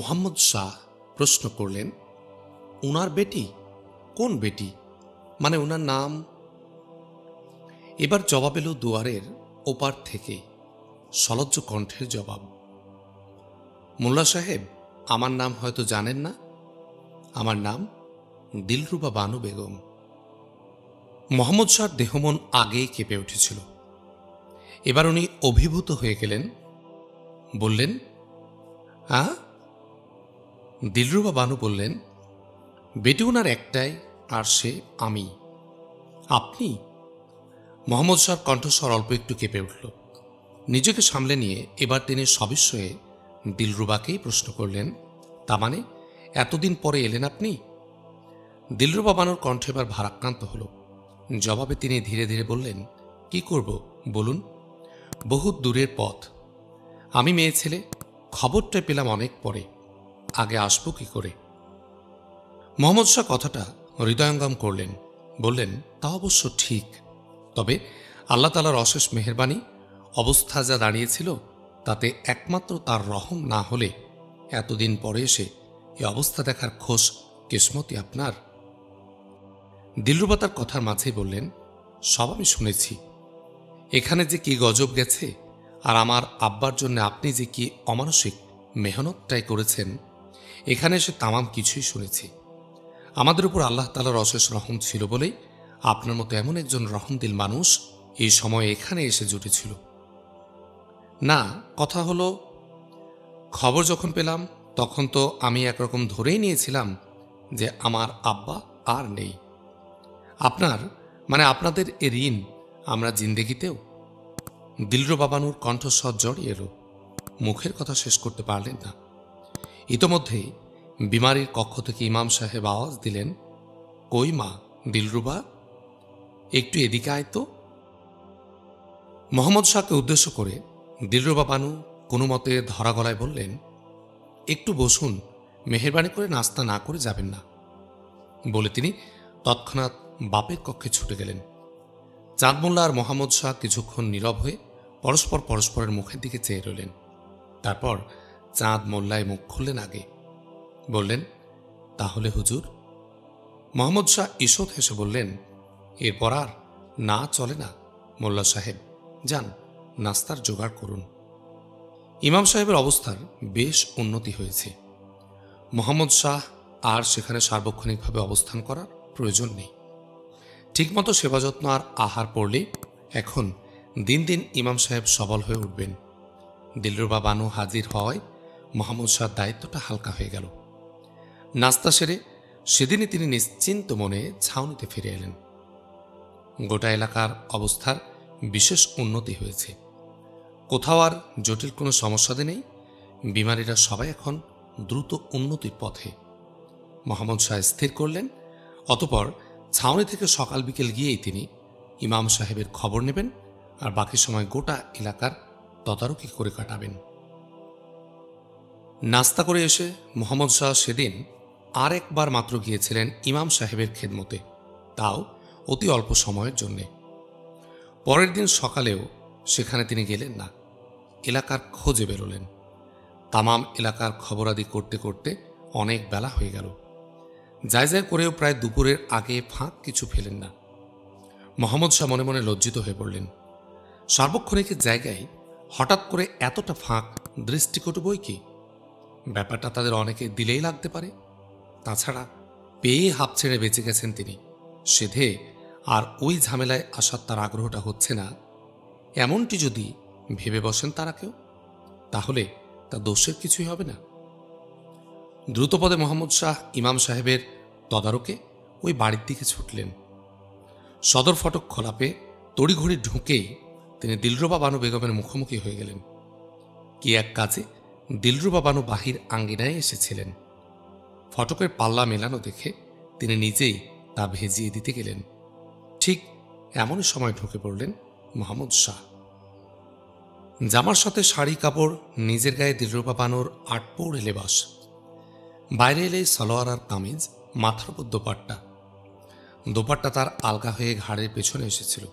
মোহাম্মদ শাহ প্রশ্ন করলেন, উনার বেটি? কোন বেটি? মানে উনার নাম? এবার জবাব এলো দুয়ারের ওপার থেকে, সলজ্জ কণ্ঠের জবাব। মোল্লা সাহেব, আমার নাম হয়তো জানেন না। আমার নাম দিলরুবা বানু বেগম। মোহাম্মদ শাহর দেহমন আগেই কেঁপে উঠেছিল। এবার উনি অভিভূত হয়ে গেলেন। বললেন, দিলরুবা বানু বললেন, বেটি উনার একটাই, আর সে আমি। আপনি? মোহাম্মদ শাহর কণ্ঠস্বর অল্প একটু কেঁপে উঠল। নিজেকে সামলে নিয়ে এবার তিনি সবিস্ময়ে দিলরুবাকেই প্রশ্ন করলেন, তা মানে এতদিন পরে এলেন আপনি? দিলরুবা বানুর কণ্ঠ এবার ভারাক্রান্ত হল। জবাবে তিনি ধীরে ধীরে বললেন, কি করব বলুন, বহু দূরের পথ। আমি মেয়ে ছেলে, খবরটা পেলাম অনেক পরে, আগে আসবো কি করে? মোহাম্মদ শাহ কথাটা হৃদয়ঙ্গম করলেন। বললেন, তা অবশ্য ঠিক, তবে আল্লাহ তাআলার অশেষ মেহেরবানি, অবস্থা যা দাঁড়িয়েছিল তাতে একমাত্র তার রহম না হলে এতদিন পরে এসে এ অবস্থা দেখার খোশ কিসমতি আপনার। দিলরুবা তার কথার মাঝেই বললেন, সব আমি শুনেছি। এখানে যে কি গজব গেছে, আর আমার আব্বার জন্য আপনি যে কি অমানসিক মেহনতটাই করেছেন, এখানে এসে তামাম কিছুই শুনেছি। আমাদের উপর আল্লাহ তাআলার অশেষ রহম ছিল বলেই আপনার মতো এমন একজন রহমদিল মানুষ এই সময়ে এখানে এসে জুটেছিল। না, কথা হলো, খবর যখন পেলাম তখন তো আমি একরকম ধরেই নিয়েছিলাম যে আমার আব্বা আর নেই। আপনার মানে আপনাদের এ ঋণ আমরা জিন্দেগিতেও। দিলরুবা বানুর কণ্ঠস্বর জড়িয়ে এলো। মুখের কথা শেষ করতে পারলেন না। ইতোমধ্যে বিমারির কক্ষ থেকে ইমাম সাহেব আওয়াজ দিলেন, কই মা দিলরুবা, একটু এদিকে আয় তো। মোহাম্মদ শাহকে উদ্দেশ্য করে দিলরুবা বানু কোনো মতে ধরা গলায় বললেন, একটু বসুন, মেহেরবানি করে নাস্তা না করে যাবেন না। বলে তিনি তৎক্ষণাৎ বাপের কক্ষে ছুটে গেলেন। চাঁদ মোল্লা আর মোহাম্মদ শাহ কিছুক্ষণ নীরব হয়ে পরস্পরের মুখের দিকে চেয়ে রইলেন। তারপর চাঁদ মোল্লায় মুখ খুললেন আগে। বললেন, তাহলে হুজুর? মোহাম্মদ শাহ ঈষৎ হেসে বললেন, এরপর আর না চলে না মোল্লা সাহেব, যান নাস্তার জোগাড় করুন। ইমাম সাহেবের অবস্থার বেশ উন্নতি হয়েছে। মোহাম্মদ শাহ আর সেখানে সার্বক্ষণিকভাবে অবস্থান করার প্রয়োজন নেই। ঠিকমতো সেবা যত্ন আর আহার পড়লে এখন দিন দিন ইমাম সাহেব সবল হয়ে উঠবেন। দিলরুবা বানু হাজির হওয়ায় মোহাম্মদ শাহর দায়িত্বটা হালকা হয়ে গেল। নাস্তা সেরে সেদিনই তিনি নিশ্চিন্ত মনে ছাউনিতে ফিরে এলেন। গোটা এলাকার অবস্থার বিশেষ উন্নতি হয়েছে। কোথাও আর জটিল কোনো সমস্যা নেই। বিমারীরা সবাই এখন দ্রুত উন্নতির পথে। মোহাম্মদ শাহ স্থির করলেন, অতঃপর ছাউনি থেকে সকাল বিকেল গিয়েই তিনি ইমাম সাহেবের খবর নেবেন আর বাকি সময় গোটা এলাকার তদারকি করে কাটাবেন। নাস্তা করে এসে মোহাম্মদ শাহ সেদিন আর একবার মাত্র গিয়েছিলেন ইমাম সাহেবের খেদমতে, তাও অতি অল্প সময়ের জন্যে। পরের দিন সকালেও সেখানে তিনি গেলেন না, এলাকার খোঁজে বেরোলেন। তামাম এলাকার খবরাদি করতে করতে অনেক বেলা হয়ে গেল। যায় করেও প্রায় দুপুরের আগে ফাঁক কিছু ফেলেন না। মোহাম্মদ শাহ মনে মনে লজ্জিত হয়ে পড়লেন। সার্বক্ষণিকের জায়গায় হঠাৎ করে এতটা ফাঁক দৃষ্টিকটু বই কি? ব্যাপারটা তাদের অনেকে দিলেই লাগতে পারে। তাছাড়া পেয়ে হাঁপ ছেড়ে বেঁচে গেছেন তিনি, সেধে আর ওই ঝামেলায় আসার তার আগ্রহটা হচ্ছে না, এমনটি যদি ভেবে বসেন তারা কেউ, তাহলে তা দোষের কিছুই হবে না। দ্রুতপদে মোহাম্মদ শাহ ইমাম সাহেবের তদারকে ওই বাড়ির দিকে ছুটলেন। সদর ফটক খোলা পেয়ে তড়িঘড়ি ঢুকেই তিনি দিলরুবা বানু বেগমের মুখোমুখি হয়ে গেলেন। কি এক কাজে দিলরুবা বানু বাহির আঙ্গিনায় এসেছিলেন। ফটকের পাল্লা মেলানো দেখে তিনি নিজেই তা ভেজিয়ে দিতে গেলেন। ঠিক এমনই সময় ঢুকে পড়লেন মোহাম্মদ শাহ। জামার সাথে শাড়ি কাপড়, নিজের গায়ে দিলরুবা বানুর আটপৌড়ে লেবাস, বাইরে এলে সালোয়ার আর কামিজ, মাথার উপর দোপাট্টা তার আলগা হয়ে ঘাড়ের পেছনে এসেছিল।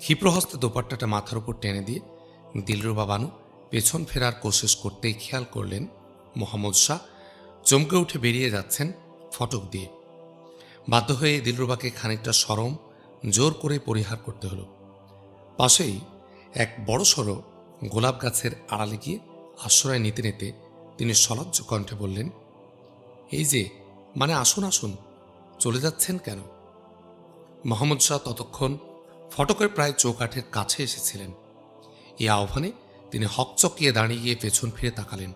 ক্ষিপ্রহস্তে দোপাট্টাটা মাথার উপর টেনে দিয়ে দিলরুবা বানু পেছন ফেরার কোশিশ করতেই খেয়াল করলেন মোহাম্মদ শাহ চমকে উঠে বেরিয়ে যাচ্ছেন ফটক দিয়ে। বাধ্য হয়ে দিলরুবাকে খানিকটা শরম জোর করে পরিহার করতে হলো। পাশেই এক বড়সড় গোলাপ গাছের আড়ালে গিয়ে আশ্রয় নিতে নিতে তিনি সলজ্জ কণ্ঠে বললেন, এই যে, মানে আসুন আসুন, চলে যাচ্ছেন কেন? মোহাম্মদ শাহ ততক্ষণ ফটকের প্রায় চৌকাঠের কাছে এসেছিলেন। এই আহ্বানে তিনি হকচকিয়ে দাঁড়িয়ে গিয়ে পেছন ফিরে তাকালেন।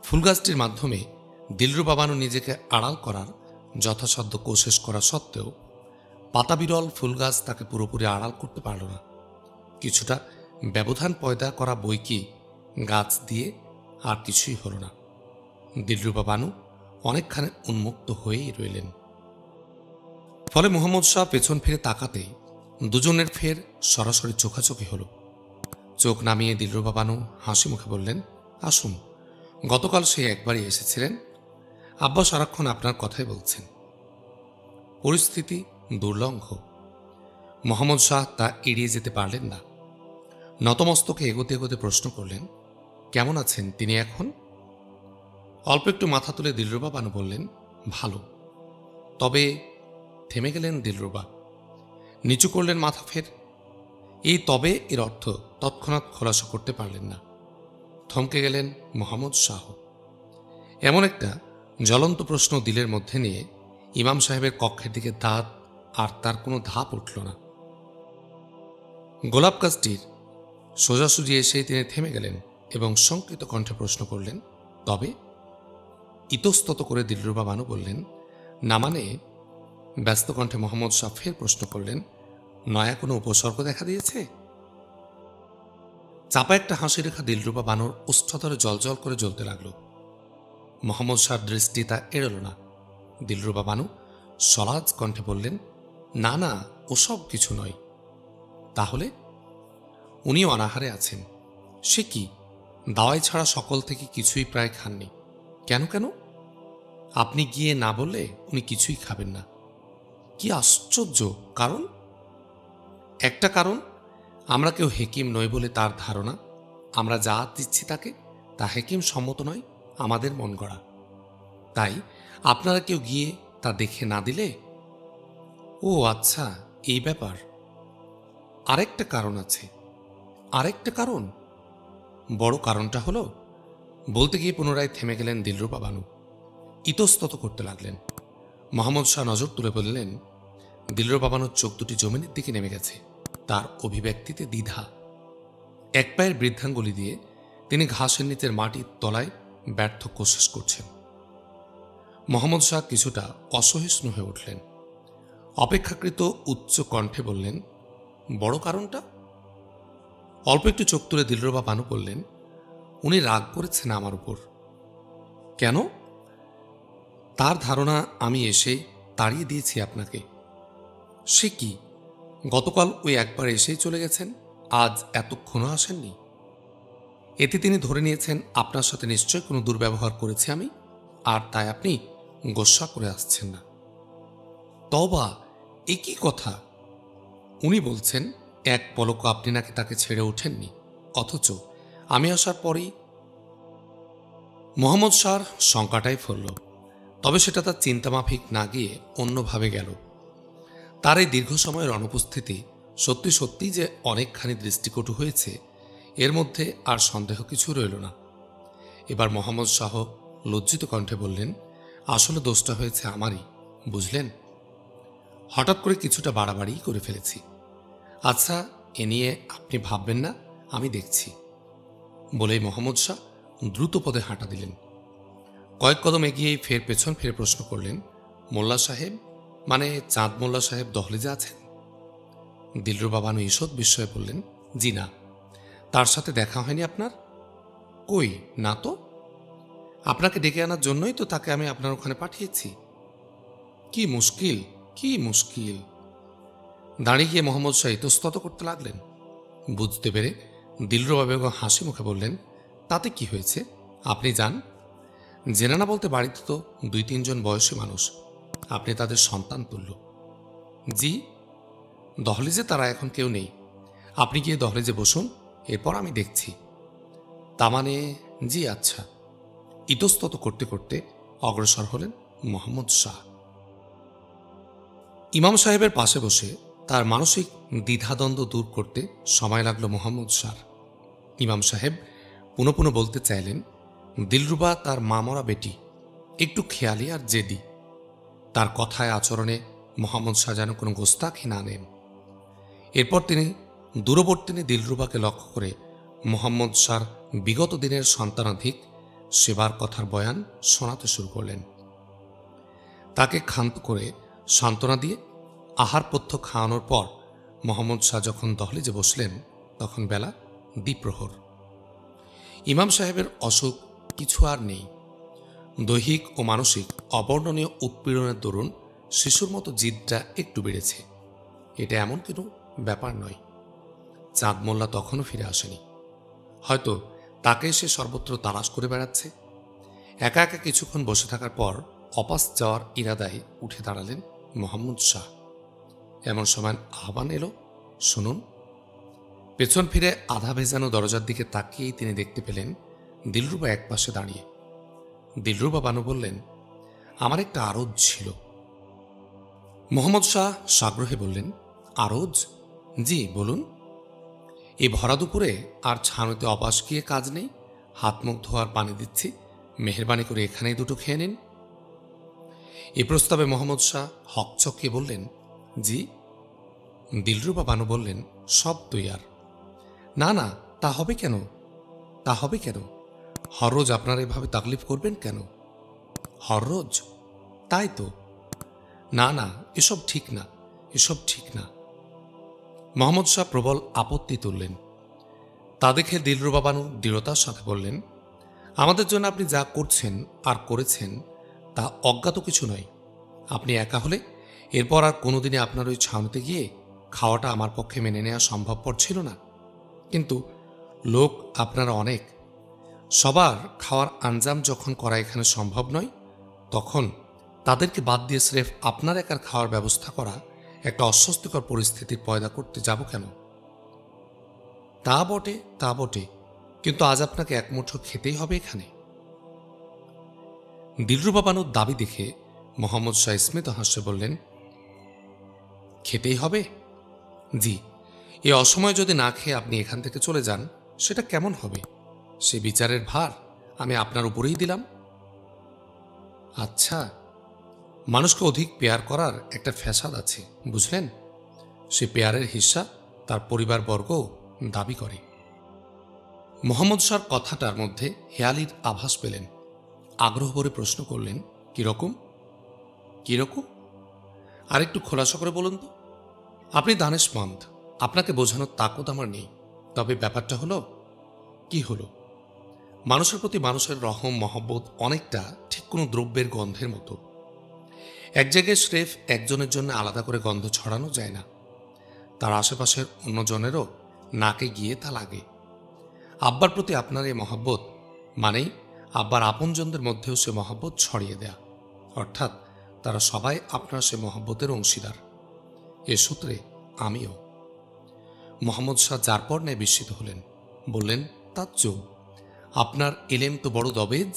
ফুলগাছটির মাধ্যমে দিলরুবা বানু নিজেকে আড়াল করার যথাসাধ্য কোশেশ করা সত্ত্বেও পাতাবিরল ফুলগাছ তাকে পুরোপুরি আড়াল করতে পারল না। কিছুটা ব্যবধান পয়দা করা বই কি গাছ দিয়ে আর কিছুই হল না। দিলরুবা বানু অনেকখানি উন্মুক্ত হয়েই রইলেন। ফলে মোহাম্মদ শাহ পেছন ফিরে তাকাতেই দুজনের ফের সরাসরি চোখাচোখি হল। চোখ নামিয়ে দিলরুবা বানু হাসি মুখে বললেন, আসুন, গতকাল সে একবারই এসেছিলেন। আব্বা সারাক্ষণ আপনার কথাই বলছেন। পরিস্থিতি দুর্লঙ্ঘ। মোহাম্মদ শাহ তা এড়িয়ে যেতে পারলেন না। নতমস্তকে এগোতে এগোতে প্রশ্ন করলেন, কেমন আছেন তিনি এখন? অল্প একটু মাথা তুলে দিলরুবা বানু বললেন, ভালো। তবে থেমে গেলেন দিলরুবা, নিচু করলেন মাথা ফের। এই তবে এর অর্থ তৎক্ষণাৎ খোলাসা করতে পারলেন না। থমকে গেলেন মোহাম্মদ শাহ। এমন একটা জ্বলন্ত প্রশ্ন দিলের মধ্যে নিয়ে ইমাম সাহেবের কক্ষের দিকে দাঁত আর তার কোনো ধাপ উঠল না। গোলাপ গাছটির সোজাসুজি এসেই তিনি থেমে গেলেন এবং শঙ্কিত কণ্ঠে প্রশ্ন করলেন, তবে? ইতস্তত করে দিলরুবা বানু বললেন, না মানে? ব্যস্ত কণ্ঠে মোহাম্মদ শাহ ফের প্রশ্ন করলেন, নয়া কোনো উপসর্গ দেখা দিয়েছে? চাপা একটা হাসি রেখা দিলরুবা বানুর ওষ্ঠধরে জলজল করে জ্বলতে লাগল। মোহাম্মদ শাহর দৃষ্টি তা এড়ল না। দিলরুবা বানু সলাজ কণ্ঠে বললেন, না না, ওসব কিছু নয়। তাহলে? উনি অনাহারে আছেন। সে কি, দাওয়াই ছাড়া সকল থেকে কিছুই প্রায় খাননি। কেন কেন? আপনি গিয়ে না বললে উনি কিছুই খাবেন না। কি আশ্চর্য! কারণ? একটা কারণ, আমরা কেউ হেকিম নই বলে তার ধারণা আমরা যা দিচ্ছি তাকে তা হেকিম সম্মত নয়, আমাদের মন গড়া। তাই আপনারা কেউ গিয়ে তা দেখে না দিলে। ও আচ্ছা, এই ব্যাপার। আরেকটা কারণ আছে। আরেকটা কারণ? বড় কারণটা হলো, বলতে গিয়ে পুনরায় থেমে গেলেন দিলরুবা বানু। ইতস্তত করতে লাগলেন। মোহাম্মদ শাহ নজর তুলে বললেন, দিলরুবা বানুর চোখ দুটি জমিনের দিকে নেমে গেছে। তার অভিব্যক্তিতে দ্বিধা। এক পায়ের বৃদ্ধাঙ্গুলি দিয়ে তিনি ঘাসের নিচের মাটির তলায় ব্যর্থ কোশিশ করছেন। মোহাম্মদ শাহ কিছুটা অসহিষ্ণু হয়ে উঠলেন। অপেক্ষাকৃত উচ্চ কণ্ঠে বললেন, বড় কারণটা? অল্প একটু চোখ তুলে দিলরুবা বানু বললেন, উনি রাগ করেছেন আমার উপর। কেন? তার ধারণা আমি এসে তাড়িয়ে দিয়েছি আপনাকে। সে কি, গতকাল ওই একবার এসেই চলে গেছেন, আজ এতক্ষণও আসেননি। এতে তিনি ধরে নিয়েছেন আপনার সাথে নিশ্চয় কোনো দুর্ব্যবহার করেছি আমি, আর তাই আপনি গোস্বা করে আসছেন না। তবা, এ কি কথা? উনি বলছেন এক পলক আপনি নাকি তাকে ছেড়ে ওঠেননি, অথচ আমি আসার পরেই। মোহাম্মদ শাহর শঙ্কাটাই ফলল। তবে সেটা তার চিন্তামাফিক না গিয়ে অন্যভাবে গেল। তার এই দীর্ঘ সময়ের অনুপস্থিতি সত্যি সত্যি যে অনেকখানি দৃষ্টিকটু হয়েছে, এর মধ্যে আর সন্দেহ কিছু রইল না। এবার মোহাম্মদ শাহ লজ্জিত কণ্ঠে বললেন, আসলে দোষটা হয়েছে আমারই, বুঝলেন। হঠাৎ করে কিছুটা বাড়াবাড়ি করে ফেলেছি। আচ্ছা, এ নিয়ে আপনি ভাববেন না, আমি দেখছি। বলেই মোহাম্মদ শাহ দ্রুত পদে হাঁটা দিলেন। কয়েক কদম এগিয়েই ফের পেছন ফিরে প্রশ্ন করলেন, মোল্লা সাহেব, মানে চাঁদ মোল্লা সাহেব দহলিজে আছেন? দিলরুবা বানু ঈষৎ বিস্ময়ে বললেন, জি না। তার সাথে দেখা হয়নি আপনার? কই না তো। আপনাকে ডেকে আনার জন্যই তো তাকে আমি আপনার ওখানে পাঠিয়েছি। কি মুশকিল, কি মুশকিল! দাঁড়িয়ে গিয়ে মোহাম্মদ শাহ ইতস্তত করতে লাগলেন। বুঝতে পেরে দিলরুবা বেগম হাসি মুখে বললেন, তাতে কি হয়েছে, আপনি যান। জেনে না বলতে বাড়িতে তো 2-3 জন বয়সী মানুষ, আপনি তাদের সন্তান তুল্য। জি, দহলিজে তারা এখন কেউ নেই। আপনি গিয়ে দহলিজে বসুন, এরপর আমি দেখছি। তা মানে? জি আচ্ছা। ইতস্তত করতে করতে অগ্রসর হলেন মোহাম্মদ শাহ। ইমাম সাহেবের পাশে বসে তার মানসিক দ্বিধাদ্বন্দ্ব দূর করতে সময় লাগল মোহাম্মদ শাহ। ইমাম সাহেব পুনঃ পুনঃ বলতে চাইলেন, দিলরুবা তার মামরা বেটি, একটু খেয়ালি আর জেদি। তার কথায় আচরণে মোহাম্মদ শাহ যেন কোনো গোস্তাখি না নেন। এরপর তিনি দূরবর্তিনী দিলরুবাকে লক্ষ্য করে মোহাম্মদ শাহর বিগত দিনের সন্তানাধিক সেবার কথার বয়ান শোনাতে শুরু করলেন। তাকে ক্ষান্ত করে সান্ত্বনা দিয়ে আহারপথ্য খাওয়ানোর পর মোহাম্মদ শাহ যখন দহলিজে বসলেন, তখন বেলা দ্বিপ্রহর। ইমাম সাহেবের অসুখ কিছু আর নেই। দৈহিক ও মানসিক অবর্ণনীয় উৎপীড়নের দরুন শিশুর মতো জিদটা একটু বেড়েছে। এটা এমন কোনো ব্যাপার নয়। চাঁদ মোল্লা তখনও ফিরে আসেনি। হয়তো তাকে সে সর্বত্র তালাশ করে বেড়াচ্ছে। একা একা কিছুক্ষণ বসে থাকার পর অপাস যাওয়ার ইরাদায় উঠে দাঁড়ালেন মোহাম্মদ শাহ। এমন সময় আহ্বান এলো, শুনুন। পেছন ফিরে আধা ভেজানো দরজার দিকে তাকিয়েই তিনি দেখতে পেলেন দিলরুবা এক পাশে দাঁড়িয়ে। দিলরুবা বানু বললেন, আমার একটা আরজ ছিল। মোহাম্মদ শাহ সাগ্রহে বললেন, আরজ? জি বলুন। এই ভরা দুপুরে আর ছানুতে অপাস গিয়ে কাজ নেই, হাত মুখ ধোয়ার পানি দিচ্ছি, মেহেরবানি করে এখানেই দুটো খেয়ে নিন। এ প্রস্তাবে মোহাম্মদ শাহ হকচকিয়ে বললেন, জি। দিলরুবা বানু বললেন, সব তৈয়ার। না না, তা হবে কেন? তা হবে কেন? হররোজ আপনারা এভাবে তাকলিফ করবেন কেন? হররোজ? তাই তো। না না, এসব ঠিক না, এসব ঠিক না। মোহাম্মদ শাহ প্রবল আপত্তি তুললেন। তা দেখে দিলরুবা বানু দৃঢ়তার সাথে বললেন, আমাদের জন্য আপনি যা করছেন আর করেছেন তা অজ্ঞাত কিছু নয়। আপনি একা হলে এরপর আর কোনোদিনই আপনার ওই ছাউনিতে গিয়ে খাওয়াটা আমার পক্ষে মেনে নেওয়া সম্ভবপর ছিল না। কিন্তু লোক আপনারা অনেক, সবার খাওয়ার আঞ্জাম যখন করা এখানে সম্ভব নয়, তখন তাদেরকে বাদ দিয়ে স্রেফ আপনার একার খাওয়ার ব্যবস্থা করা একটা অস্বস্তিকর পরিস্থিতির পয়দা করতে যাব কেন? তা বটে, তা বটে, কিন্তু আজ আপনাকে এক মুঠো খেতেই হবে এখানে। দিলরুবা বানুর দাবি দেখে মোহাম্মদ শাহ স্মিত হাস্যে বললেন, খেতেই হবে? জি। এই অসময়ে যদি না খেয়ে আপনি এখান থেকে চলে যান, সেটা কেমন হবে? সে বিচারের ভার আমি আপনার উপরেই দিলাম। আচ্ছা, মানুষকে অধিক পেয়ার করার একটা ফ্যাসাদ আছে, বুঝলেন? সে পেয়ারের হিস্সা তার পরিবারবর্গও দাবি করে। মোহাম্মদ শাহর কথাটার মধ্যে হেয়ালির আভাস পেলেন। আগ্রহ ভরে প্রশ্ন করলেন, কিরকম? কিরকম? আর একটু খোলাসা করে বলুন তো। আপনি দানেশমন্দ, আপনাকে বোঝানোর তাকত আমার নেই। তবে ব্যাপারটা হলো, কি হলো? মানুষের প্রতি মানুষের রহম মহব্বত অনেকটা ঠিক কোনো দ্রব্যের গন্ধের মতো। এক জায়গায় স্রেফ একজনের জন্য আলাদা করে গন্ধ ছড়ানো যায় না, তার আশেপাশের অন্যজনেরও নাকে গিয়ে তা লাগে। আব্বার প্রতি আপনার এই মহব্বত মানেই আব্বার আপনজনদের মধ্যেও সে মহব্বত ছড়িয়ে দেয়া, অর্থাৎ তারা সবাই আপনার সে মহব্বতের অংশীদার। এ সূত্রে আমিও। মোহাম্মদ শাহ যার পর ন্যায় বিস্মিত হলেন, বললেন, তাজ্জব, আপনার এলেম তো বড় দবেজ।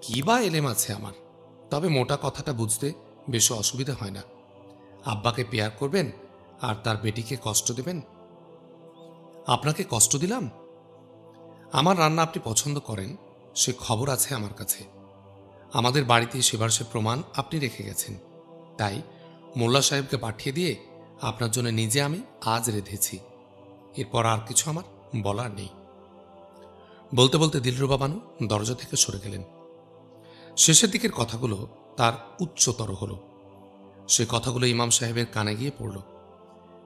কি বা এলেম আছে আমার? তবে মোটা কথাটা বুঝতে বেশি অসুবিধা হয় না। আব্বাকে পেয়ার করবেন আর তার বেটিকে কষ্ট দেবেন। আপনাকে কষ্ট দিলাম? আমার রান্না আপনি পছন্দ করেন, সে খবর আছে আমার কাছে। আমাদের বাড়িতে সেবার সে প্রমাণ আপনি রেখে গেছেন। তাই মোল্লা সাহেবকে পাঠিয়ে দিয়ে আপনার জন্য নিজে আমি আজ রেঁধেছি। এরপর আর কিছু আমার বলার নেই। বলতে বলতে দিলরুবা বানু দরজা থেকে সরে গেলেন। শেষের দিকের কথাগুলো তার উচ্চতর হল। সে কথাগুলো ইমাম সাহেবের কানে গিয়ে পড়ল।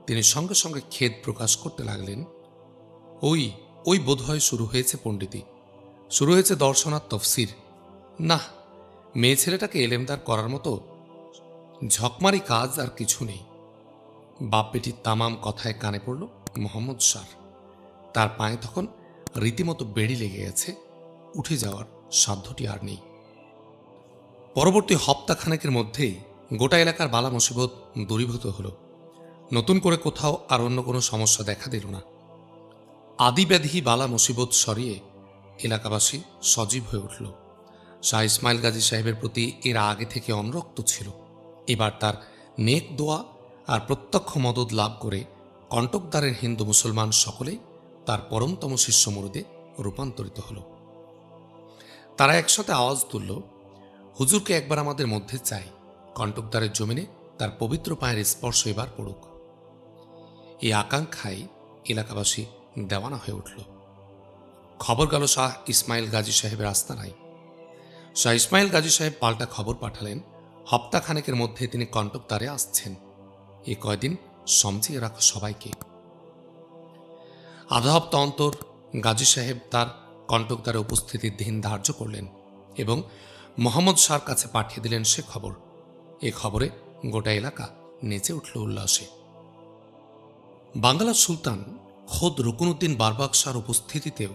তিনি সঙ্গে সঙ্গে খেদ প্রকাশ করতে লাগলেন, ওই ওই বোধহয় শুরু হয়েছে পণ্ডিতি, শুরু হয়েছে দর্শন আর তফসির। না, মেয়ে ছেলেটাকে এলেমদার করার মতো ঝকমারি কাজ আর কিছু নেই। বাপ বেটির তামাম কথায় কানে পড়ল মোহাম্মদ শাহ। তার পায়ে তখন রীতিমতো বেড়ি লেগে গেছে, উঠে যাওয়ার সাধ্যটি আর নেই। পরবর্তী হপ্তাখানেকের মধ্যেই গোটা এলাকার বালা মুসিবত দূরীভূত হল। নতুন করে কোথাও আর অন্য কোনো সমস্যা দেখা দিল না। আদি ব্যাধি বালা মুসিবত সরিয়ে এলাকাবাসী সজীব হয়ে উঠল। শাহ ইসমাইল গাজী সাহেবের প্রতি এরা আগে থেকে অনুরক্ত ছিল। এবার তার নেক দোয়া আর প্রত্যক্ষ মদত লাভ করে কণ্টকদারের হিন্দু মুসলমান সকলেই তার পরমতম শিষ্য মুরিদে রূপান্তরিত হল। তারা একসাথে আওয়াজ তুলল, হুজুরকে একবার আমাদের মধ্যে চাই, কণ্টকদারের জমিনে তার পবিত্র পায়ের স্পর্শ এবার পড়ুক। এই আকাঙ্ক্ষায় এলাকাবাসী দেওয়ানা হয়ে উঠল। খবর গেল শাহ ইসমাইল গাজী সাহেবের আস্তানায়। শাহ ইসমাইল গাজী সাহেব পাল্টা খবর পাঠালেন, হপ্তাখানেকের মধ্যে তিনি কণ্টকদারে আসছেন। এ কয়দিন সমঝিয়ে রাখো সবাইকে। আধা হপ্তা অন্তর গাজী সাহেব তার কণ্টকদারে উপস্থিতির দিন ধার্য করলেন এবং মোহাম্মদ শাহর কাছে পাঠিয়ে দিলেন সে খবর। এ খবরে গোটা এলাকা নেচে উঠল উল্লাসে। বাংলার সুলতান খোদ রুকনউদ্দিন বারবাক শাহর উপস্থিতিতেও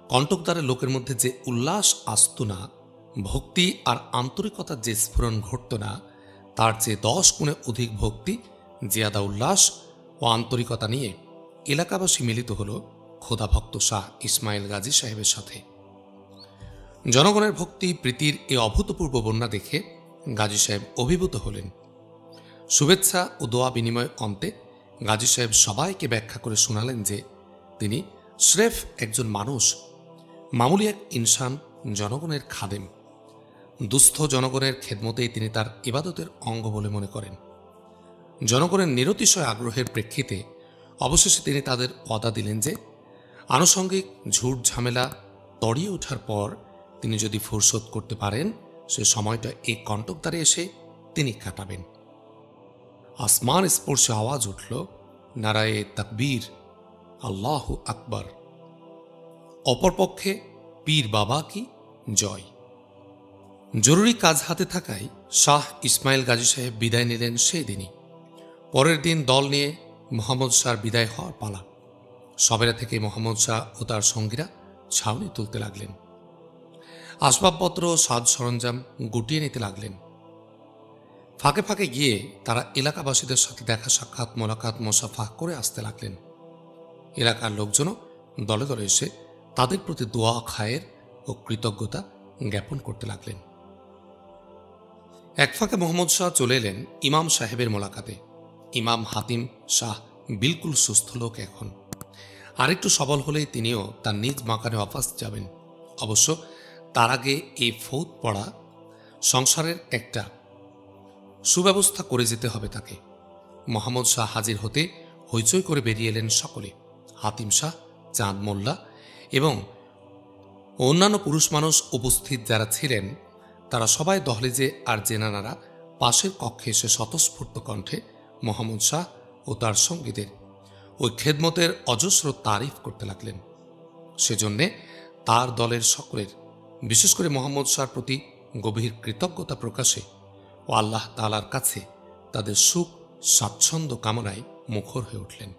কণ্টকদারের লোকের মধ্যে যে উল্লাস আসত না, ভক্তি আর আন্তরিকতার যে স্ফুরণ ঘটত না, তার চেয়ে 10 গুণে অধিক ভক্তি, জিয়াদা উল্লাস ও আন্তরিকতা নিয়ে এলাকাবাসী মিলিত হল খোদাভক্ত শাহ ইসমাইল গাজী সাহেবের সাথে। জনগণের ভক্তি প্রীতির এ অভূতপূর্ব বন্যা দেখে গাজী সাহেব অভিভূত হলেন। শুভেচ্ছা ও দোয়া বিনিময় অন্তে গাজী সাহেব সবাইকে ব্যাখ্যা করে শোনালেন যে তিনি স্রেফ একজন মানুষ, মামুলি এক ইনসান, জনগণের খাদেম। দুস্থ জনগণের খেদমতেই তিনি তার ইবাদতের অঙ্গ বলে মনে করেন। জনগণের নিরতিশয় আগ্রহের প্রেক্ষিতে অবশেষে তিনি তাদের ওয়াদা দিলেন যে আনুষঙ্গিক ঝুট ঝামেলা তড়িয়ে ওঠার পর তিনি যদি ফুরসত করতে পারেন, সে সময়টা এই কণ্টকদারে এসে তিনি কাটাবেন। আসমান স্পর্শে আওয়াজ উঠল, নারায়ে তাকবীর, আল্লাহু আকবার। অপরপক্ষে পীর বাবা কি জয়। জরুরি কাজ হাতে থাকায় শাহ ইসমাইল গাজী সাহেব বিদায় নিলেন সেই দিনই। পরের দিন দল নিয়ে মোহাম্মদ শাহর বিদায় হওয়ার পালা। সবেরা থেকে মোহাম্মদ শাহ ও তার সঙ্গীরা ছাউনি তুলতে লাগলেন। আসবাবপত্র সাজ সরঞ্জাম গুটিয়ে নিতে লাগলেন। ফাঁকে ফাঁকে গিয়ে তারা এলাকাবাসীদের সাথে দেখা সাক্ষাৎ, মোলাকাত, মোসাফা করে আসতে লাগলেন। এলাকার লোকজনও দলে দলে এসে তাদের প্রতি দোয়া, খায়ের ও কৃতজ্ঞতা জ্ঞাপন করতে লাগলেন। এক ফাঁকে মোহাম্মদ শাহ চলে এলেন ইমাম সাহেবের মোলাকাতে। ইমাম হাতিম শাহ বিলকুল সুস্থ লোক এখন। আরেকটু সবল হলেই তিনিও তার নিজ মাকানে ওয়াফাস যাবেন। অবশ্য তার আগে এই ফৌত পড়া সংসারের একটা সুব্যবস্থা করে যেতে হবে তাকে। মোহাম্মদ শাহ হাজির হতে হইচই করে বেরিয়ে এলেন সকলে। হাতিম শাহ, চাঁদ মোল্লা এবং অন্যান্য পুরুষ মানুষ উপস্থিত যারা ছিলেন, তারা সবাই দহলেজে আর জেনানারা পাশের কক্ষে এসে স্বতঃস্ফূর্ত কণ্ঠে মোহাম্মদ শাহ ও তার সঙ্গীদের ওই খেদমতের অজস্র তারিফ করতে লাগলেন। সেজন্যে তার দলের সকলের, বিশেষ করে মোহাম্মদ শাহর প্রতি গভীর কৃতজ্ঞতা প্রকাশে ও আল্লাহ তাআলার কাছে তাদের সুখ স্বাচ্ছন্দ্য কামনায় মুখর হয়ে উঠলেন।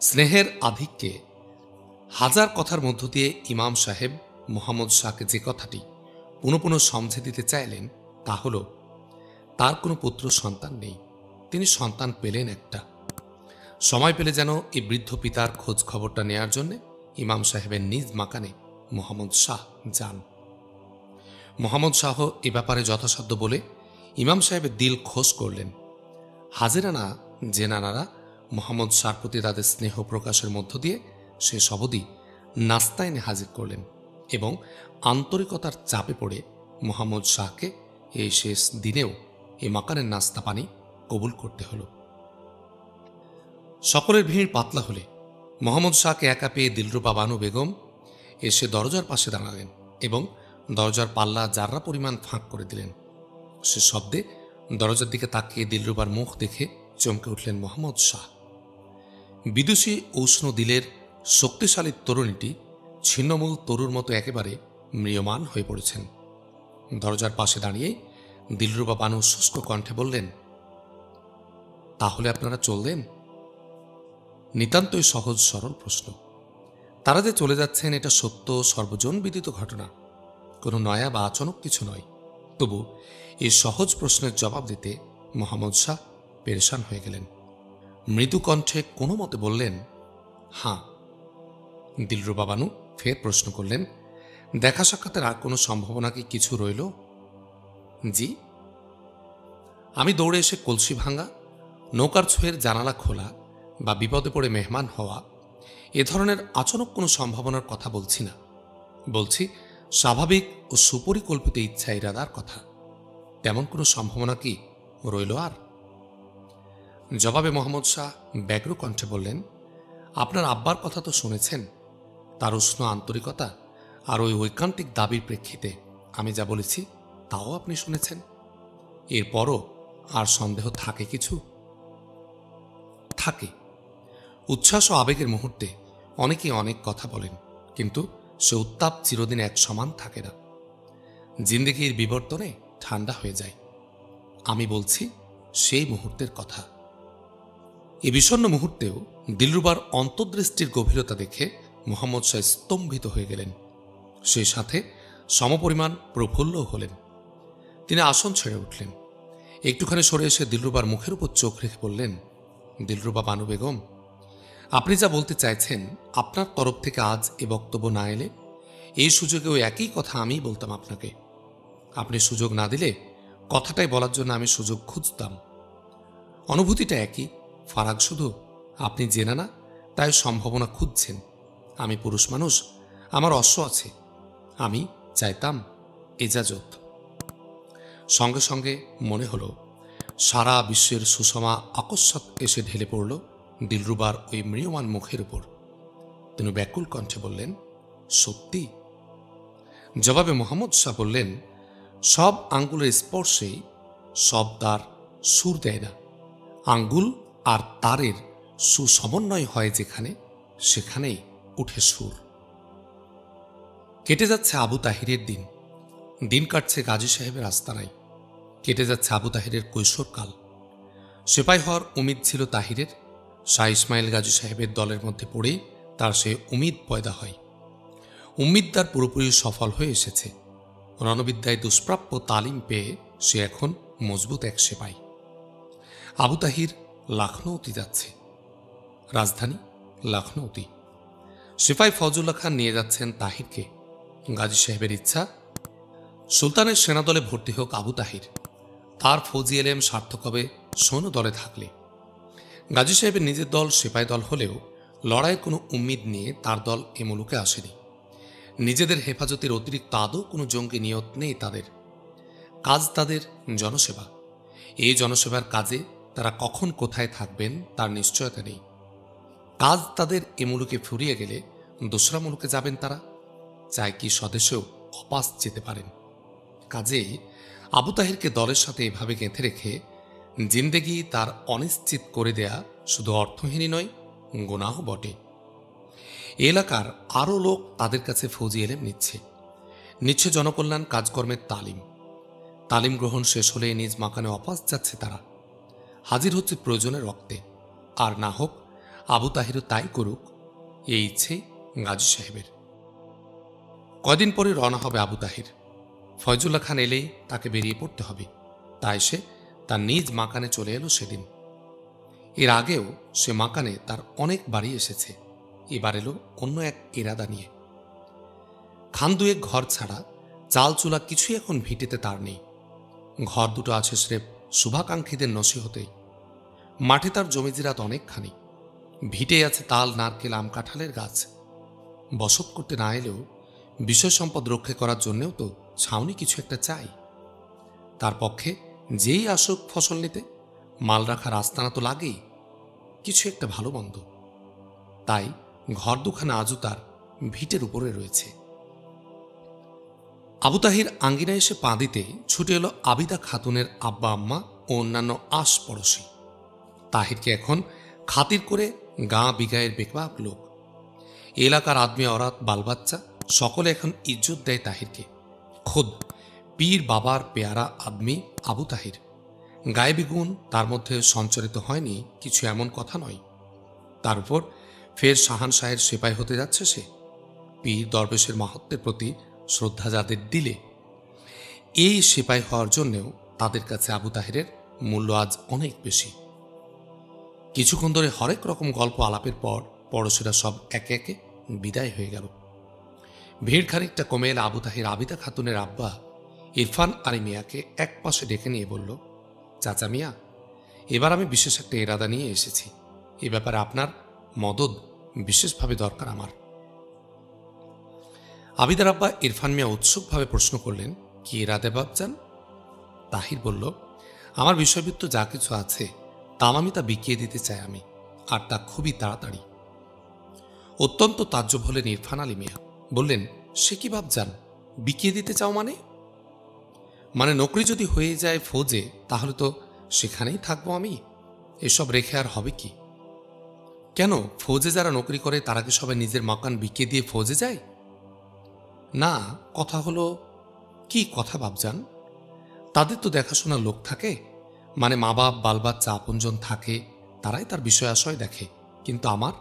স্নেহের আধিক্যে হাজার কথার মধ্য দিয়ে ইমাম সাহেব মোহাম্মদ শাহকে যে কথাটি পুনঃ পুনঃ সমঝে দিতে চাইলেন তা হল, তার কোনো পুত্র সন্তান নেই, তিনি সন্তান পেলেন একটা। সময় পেলে যেন এই বৃদ্ধ পিতার খোঁজ খবরটা নেয়ার জন্য ইমাম সাহেবের নিজ মাকানে মোহাম্মদ শাহ যান। মোহাম্মদ শাহ এ ব্যাপারে যথাসাধ্য বলে ইমাম সাহেবের দিল খোশ করলেন। হাজেরানা জেনানারা মোহাম্মদ শাহর প্রতি তাদের স্নেহ প্রকাশের মধ্য দিয়ে সে সবদি নাস্তা এনে হাজির করলেন এবং আন্তরিকতার চাপে পড়ে মোহাম্মদ শাহকে এই শেষ দিনেও এই মাকানের নাস্তা পানি কবুল করতে হল। সকলের ভিড় পাতলা হলে মোহাম্মদ শাহকে একা পেয়ে দিলরুবা বানু বেগম এসে দরজার পাশে দাঁড়ালেন এবং দরজার পাল্লা জাররা পরিমাণ ফাঁক করে দিলেন। সে শব্দে দরজার দিকে তাকিয়ে দিলরুবার মুখ দেখে চমকে উঠলেন মোহাম্মদ শাহ। বিদুষী উষ্ণ দিলের শক্তিশালী তরুণীটি ছিন্নমূল তরুর মতো একেবারে ম্রিয়মান হয়ে পড়েছেন। দরজার পাশে দাঁড়িয়ে দিলরুবা বানু শুষ্ক কণ্ঠে বললেন, তাহলে আপনারা চললেন? নিতান্তই সহজ সরল প্রশ্ন। তারা যে চলে যাচ্ছেন এটা সত্য, সর্বজন বিদিত ঘটনা, কোনো নয়া বা আচমক কিছু নয়। তবু এই সহজ প্রশ্নের জবাব দিতে মোহাম্মদ শাহ পেরেশান হয়ে গেলেন। মৃদু কণ্ঠে কোনো মতে বললেন, হাঁ। দিলরুবা বানু ফের প্রশ্ন করলেন, দেখা সাক্ষাতের আর কোনো সম্ভাবনা কি কিছু রইল? জি। আমি দৌড়ে এসে কলসি ভাঙা, নৌকার ছোঁয়ের জানালা খোলা বা বিপদে পড়ে মেহমান হওয়া, এ ধরনের আচরণ কোনো সম্ভাবনার কথা বলছি না। বলছি স্বাভাবিক ও সুপরিকল্পিত ইচ্ছা ইরাদার কথা। তেমন কোনো সম্ভাবনা কি রইল আর? জবাবে মোহাম্মদ শাহ ব্যগ্র কণ্ঠে বললেন, আপনার আব্বার কথা তো শুনেছেন। তার উষ্ণ আন্তরিকতা আর ওই ঐকান্তিক দাবির প্রেক্ষিতে আমি যা বলেছি তাও আপনি শুনেছেন। এরপরও আর সন্দেহ থাকে কিছু? থাকে। উচ্ছ্বাস ও আবেগের মুহূর্তে অনেকেই অনেক কথা বলেন, কিন্তু সে উত্তাপ চিরদিন এক সমান থাকে না। জিন্দেগির বিবর্তনে ঠান্ডা হয়ে যায়। আমি বলছি সেই মুহূর্তের কথা। এ বিষণ্ণ মুহূর্তেও দিলরুবার অন্তর্দৃষ্টির গভীরতা দেখে মোহাম্মদ শাহ স্তম্ভিত হয়ে গেলেন। সেই সাথে সমপরিমাণ প্রফুল্লও হলেন। তিনি আসন ছেড়ে উঠলেন। একটুখানি সরে এসে দিলরুবার মুখের উপর চোখ রেখে বললেন, দিলরুবা বানু বেগম, আপনি যা বলতে চাইছেন, আপনার তরফ থেকে আজ এ বক্তব্য না এলে এই সুযোগেও একই কথা আমিই বলতাম আপনাকে। আপনি সুযোগ না দিলে কথাটাই বলার জন্য আমি সুযোগ খুঁজতাম। অনুভূতিটা একই, ফারাক শুধু আপনি জেনে না তাই সম্ভাবনা খুঁজছেন। আমি পুরুষ মানুষ, আমার অশ্ব আছে, আমি চাইতাম এজাজত। সঙ্গে সঙ্গে মনে হলো সারা বিশ্বের সুষমা আকস্মাৎ এসে ঢেলে পড়ল দিলরুবার ওই ম্রিয়মান মুখের উপর। তিনি ব্যাকুল কণ্ঠে বললেন, সত্যি? জবাবে মোহাম্মদ শাহ বললেন, সব আঙ্গুলের স্পর্শেই সব তার সুর দেয় না। আঙ্গুল আর তারের সুসমন্বয় হয় যেখানে, সেখানেই উঠে সুর। কেটে যাচ্ছে আবু তাহিরের দিন, দিন কাটছে গাজী সাহেবের আস্তানায়। কেটে যাচ্ছে আবু তাহিরের কৈশোরকাল। সেপাই হওয়ার উমিদ ছিল তাহিরের। শাহ ইসমাইল গাজী সাহেবের দলের মধ্যে পড়েই তার সে উমিদ পয়দা হয়। উম্মিদদার পুরোপুরি সফল হয়ে এসেছে। রণবিদ্যায় দুষ্প্রাপ্য তালিম পেয়ে সে এখন মজবুত এক সেপাই। আবু তাহির লখনৌতি যাচ্ছে, রাজধানী লখনৌতি। সিপাই ফজলুল্লাহ খান নিয়ে যাচ্ছেন তাহিরকে। গাজী সাহেবের ইচ্ছা, সুলতানের সেনাদলে ভর্তি হোক আবু তাহির। তার ফৌজি এলেম সার্থক হবে সৈন্য দলে থাকলে। গাজী সাহেবের নিজের দল সিপাই দল হলেও লড়াইয়ের কোনো উম্মিদ নিয়ে তার দল এ মুলুকে আসেনি। নিজেদের হেফাজতের অতিরিক্ত আদৌ কোনো জঙ্গি নিয়ত নেই তাদের। কাজ তাদের জনসেবা। এই জনসেবার কাজে তারা কখন কোথায় থাকবেন তার নিশ্চয়তা নেই। কাজ তাদের এ মুলুকে ফুরিয়ে গেলে দোসরা মুলুকে যাবেন তারা। চাই কি স্বদেশেও অপাস যেতে পারেন। কাজেই আবু তাহিরকে দলের সাথে এভাবে গেঁথে রেখে জিন্দেগি তার অনিশ্চিত করে দেয়া শুধু অর্থহীনই নয়, গুনাহ বটে। এলাকার আরও লোক তাদের কাছে ফৌজি এলেম নিচ্ছে জনকল্যাণ কাজকর্মের তালিম। তালিম গ্রহণ শেষ হলে নিজ মাকানে অপাস যাচ্ছে তারা। হাজির হচ্ছে প্রয়োজনের রক্তে। আর না হোক আবু তাহিরও তাই করুক, এই ইচ্ছে গাজী সাহেবের। কয়দিন পরে রওনা হবে আবু তাহির। ফয়জুল্লাহ খান এলেই তাকে বেরিয়ে পড়তে হবে। তাই সে তার নিজ মাকানে চলে এলো সেদিন। এর আগেও সে মাকানে তার অনেক বাড়ি এসেছে। এবার এলো অন্য এক ইরাদা নিয়ে। খান দুয়েক ঘর ছাড়া চাল চুলা কিছুই এখন ভিটেতে তার নেই। ঘর দুটো আছে স্রেফ শুভাকাঙ্ক্ষীদের নসিহতেই। মাঠে তার জমিজিরাত অনেকখানি। ভিটে আছে তাল, নারকেল, আম, কাঁঠালের গাছ। বসত করতে না এলেও বিষয় সম্পদ রক্ষা করার জন্যেও তো ছাউনি কিছু একটা চাই। তার পক্ষে যেই আসুক ফসল নিতে, মাল রাখার আস্তানা তো লাগেই, কিছু একটা ভালো মন্দ। তাই ঘর দুখানা আজও তার ভিটের উপরে রয়েছে। আবু তাহির আঙ্গিনায় এসে পা দিতে ছুটে এলো আবিদা খাতুনের আব্বা আম্মা ও অন্যান্য আশপড়শি। তাহিরকে এখন খাতির করে গাঁ বিগায়ের বেকবাক লোক, এলাকার আদমি অরাত বালবাচ্চা সকলে এখন ইজ্জত দেয় তাহিরকে। খোদ পীর বাবার পেয়ারা আদমি আবু তাহির। গায়েবী গুণ তার মধ্যে সঞ্চারিত হয়নি কিছু এমন কথা নয়। তার উপর ফের শাহানশাহের সেপাই হতে যাচ্ছে সে। পীর দরবেশের মাহাত্ম্যের প্রতি শ্রদ্ধা যাদের দিলে, এই সেপাই হওয়ার জন্যেও তাদের কাছে আবু তাহিরের মূল্য আজ অনেক বেশি। কিছুক্ষণ ধরে হরেক রকম গল্প আলাপের পর পড়োশিরা সব একে একে বিদায় হয়ে গেল। ভিড় খানিকটা কমে এলে আবু তাহির আবিদা খাতুনের আব্বা ইরফান আলী মিয়াকে এক পাশে ডেকে নিয়ে বলল, চাচা মিয়া, এবার আমি বিশেষ একটা ইরাদা নিয়ে এসেছি। এ ব্যাপারে আপনার মদদ বিশেষভাবে দরকার আমার। আবিদার আব্বা ইরফান মিয়া উৎসুকভাবে প্রশ্ন করলেন, কি ইরাদা বাপজান? তাহির বলল, আমার বিষয়বৃত্ত যা কিছু আছে আমি তা বিকিয়ে দিতে চাই আমি, আর তা খুবই তাড়াতাড়ি। অত্যন্ত তাজ্জব হলেন ইরফান আলী মিয়া। বললেন, সে কি বাপজান, বিকিয়ে দিতে চাও মানে? মানে নকরি যদি হয়ে যায় ফৌজে, তাহলে তো সেখানেই থাকবো আমি। এসব রেখে আর হবে কি? কেন, ফৌজে যারা নকরি করে তারা কি সবাই নিজের মাকান বিকিয়ে দিয়ে ফৌজে যায়? না, কথা হলো, কি কথা বাপজান? তাদের তো দেখাশোনার লোক থাকে, মানে মা বাপ বাল বাচ্চা আপনজন থাকে, তারাই তার বিষয় আশয় দেখে। কিন্তু আমার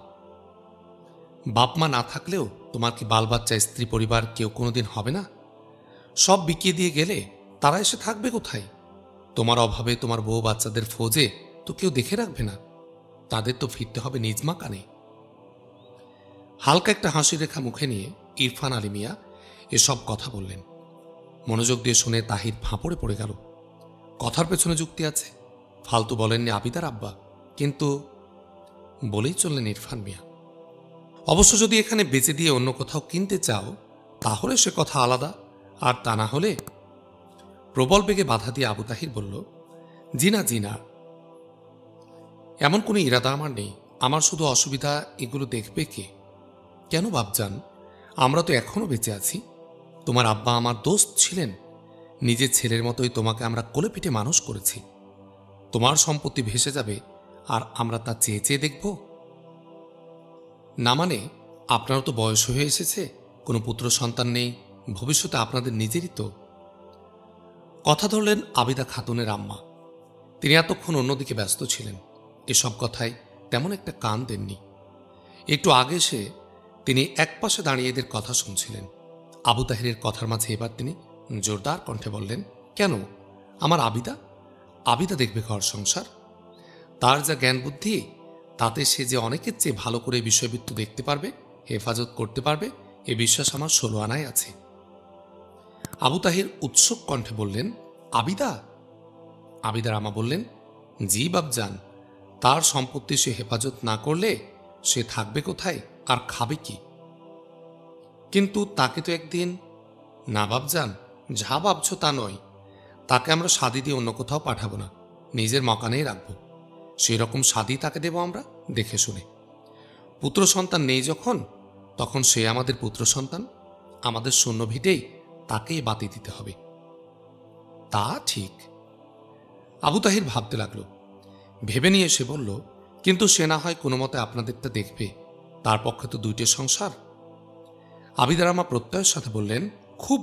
বাপ মা না থাকলেও তোমার কি বাল বাচ্চা, স্ত্রী, পরিবার কেউ কোনোদিন হবে না? সব বিকিয়ে দিয়ে গেলে তারা এসে থাকবে কোথায়? তোমার অভাবে তোমার বউ বাচ্চাদের ফৌজে তো কেউ দেখে রাখবে না, তাদের তো ফিরতে হবে নিজ মাকানে। হালকা একটা হাসি রেখা মুখে নিয়ে ইরফান আলী মিয়া এসব কথা বললেন। মনোযোগ দিয়ে শুনে তাহির ফাঁপড়ে পড়ে গেল। কথার পেছনে যুক্তি আছে, ফালতু বলেননি আবিদার আব্বা। কিন্তু বলেই চললেন ইরফান মিয়া, অবশ্য যদি এখানে বেচে দিয়ে অন্য কোথাও কিনতে চাও তাহলে সে কথা আলাদা, আর তা না হলে। প্রবল বেগে বাধা দিয়ে আবু তাহির বলল, জি না, এমন কোনো ইরাদা আমার নেই। আমার শুধু অসুবিধা, এগুলো দেখবে কে? কেন বাপজান, আমরা তো এখনো বেঁচে আছি। তোমার আব্বা আমার দোস্ত ছিলেন, নিজের ছেলের মতোই তোমাকে আমরা কোলে পিঠে মানুষ করেছি। তোমার সম্পত্তি ভেসে যাবে আর আমরা তা চেয়ে চেয়ে দেখব? না মানে, আপনারও তো বয়স হয়ে এসেছে, কোনো পুত্র সন্তান নেই, ভবিষ্যতে আপনাদের নিজেরই তো। কথা ধরলেন আবিদা খাতুনের আম্মা। তিনি এতক্ষণ অন্যদিকে ব্যস্ত ছিলেন, এসব কথায় তেমন একটা কান দেননি। একটু আগে এসে তিনি একপাশে দাঁড়িয়ে এদের কথা শুনছিলেন। আবু তাহিরের কথার মাঝে এবার তিনি জোরদার কণ্ঠে বললেন, কেন, আমার আবিদা দেখবে ঘর সংসার। তার যা জ্ঞান বুদ্ধি, তাতে সে যে অনেকের চেয়ে ভালো করে বিষয়বৃত্ত দেখতে পারবে, হেফাজত করতে পারবে, এ বিশ্বাস আমার 16 আনায় আছে। আবু তাহির উৎসুক কণ্ঠে বললেন, আবিদার আমা বললেন, জি বাপজান, তার সম্পত্তি সে হেফাজত না করলে সে থাকবে কোথায় আর খাবে কি? কিন্তু তাকে তো একদিন। না বাপজান, যা ভাবছ তা নয়, তাকে আমরা শাদি দিয়ে অন্য কোথাও পাঠাবো না, নিজের মকানেই রাখবো। সেই রকম শাদি তাকে দেব আমরা দেখে শুনে। পুত্র সন্তান নেই যখন, তখন সে আমাদের পুত্র সন্তান, আমাদের শূন্য ভিটেই তাকেই বাতি দিতে হবে। তা ঠিক। আবু তাহির ভাবতে লাগলো। ভেবে নিয়ে সে বলল, কিন্তু সে না হয় কোনো মতে আপনাদেরটা দেখবে, তার পক্ষে তো 2টে সংসার। আবিদার আমা প্রত্যয়ের সাথে বললেন, খুব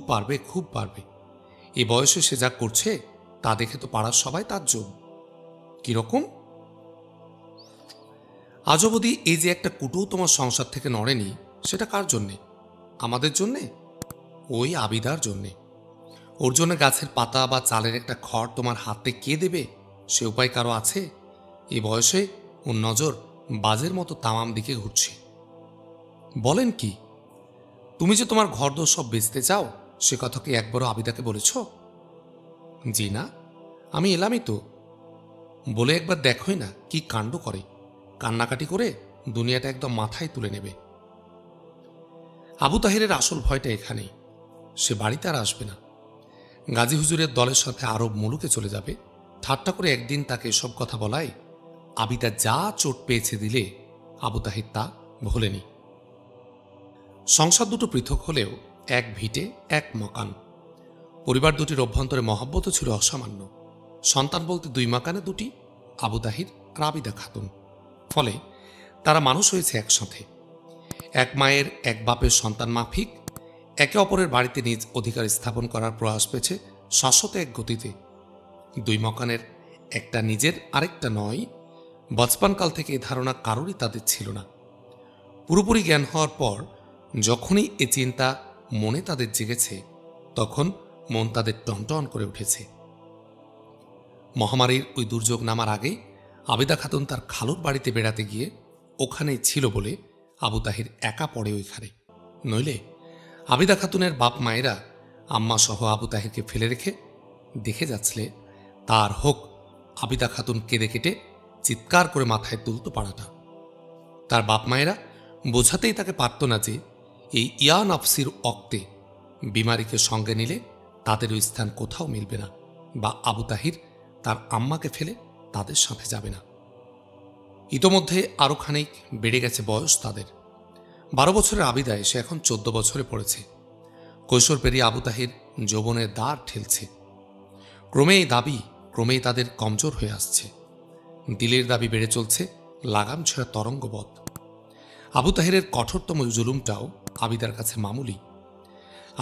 পারবে। এই বয়সে সে যা করছে তা দেখে তো পাড়ার সবাই তাজ্জব। কিরকম? আজবদি এই যে একটা কুটুও তোমার সংসার থেকে নড়েনি, সেটা কার জন্যে? আমাদের জন্যে? ওই আবিদার জন্যে। ওর জন্য গাছের পাতা বা চালের একটা খড় তোমার হাতে কে দেবে, সে উপায় কারো আছে? এই বয়সে ওর নজর বাজের মতো তামাম দিকে ঘুরছে। বলেন কি? তুমি যে তোমার ঘরদোর সব বেচতে চাও, সে কথা কি একবারও আবিদাকে বলেছ? জি না, আমি এলামই তো। বলে একবার দেখোই না কি কাণ্ড করে, কান্নাকাটি করে দুনিয়াটা একদম মাথায় তুলে নেবে। আবু তাহিরের আসল ভয়টা এখানেই। সে বাড়িতে আর আসবে না, গাজী হুজুরের দলের সাথে আরব মুলুকে চলে যাবে। ঠাট্টা করে একদিন তাকে এসব কথা বলায় আবিদা যা চোট পেয়েছে দিলে আবু তাহির তা ভোলেনি। সংসার দুটো পৃথক হলেও এক ভিটে এক মকান। পরিবার দুটির অভ্যন্তরে মহব্বতও ছিল অসামান্য। সন্তান বলতে 2 মাকানে 2টি, আবু তাহির আর আবিদা খাতুন। ফলে তারা মানুষ হয়েছে একসাথে, এক মায়ের এক বাপের সন্তান মাফিক একে অপরের বাড়িতে নিজ অধিকার স্থাপন করার প্রয়াস পেয়েছে শাশ্বত এক গতিতে। 2 মকানের একটা নিজের, আরেকটা নয়। বচপনকাল থেকে এ ধারণা কারোরই তাদের ছিল না। পুরোপুরি জ্ঞান হওয়ার পর যখনই এ চিন্তা মনে তাদের জেগেছে, তখন মন তাদের টনটন করে উঠেছে। মহামারীর ওই দুর্যোগ নামার আগে আবিদা খাতুন তার খালুর বাড়িতে বেড়াতে গিয়ে ওখানেই ছিল বলে আবু তাহির একা পড়ে ওইখানে। নইলে আবিদা খাতুনের বাপ মায়েরা আম্মা সহ আবু তাহেরকে ফেলে রেখে দেখে যাচ্ছিলে তার হোক। আবিদা খাতুন কেঁদে কেটে চিৎকার করে মাথায় তুলত পাড়াটা। তার বাপ মায়েরা বোঝাতেই তাকে পারত না যে এই ইয়া নফসির অক্তে বিমারিকে সঙ্গে নিলে তাদের ওই স্থান কোথাও মিলবে না, বা আবু তাহির তার আম্মাকে ফেলে তাদের সাথে যাবে না। ইতোমধ্যে আরো খানিক বেড়ে গেছে বয়স তাদের। 12 বছরের আবিদা এসে এখন 14 বছরে পড়েছে। কৈশোর পেরিয়ে আবু তাহির যৌবনের দ্বার ঠেলছে। ক্রমেই দাবি ক্রমেই তাদের কমজোর হয়ে আসছে। দিলের দাবি বেড়ে চলছে লাগাম ছেঁড়া তরঙ্গবৎ। আবু তাহিরের কঠোরতম জুলুমটাও আবিদার কাছে মামুলি।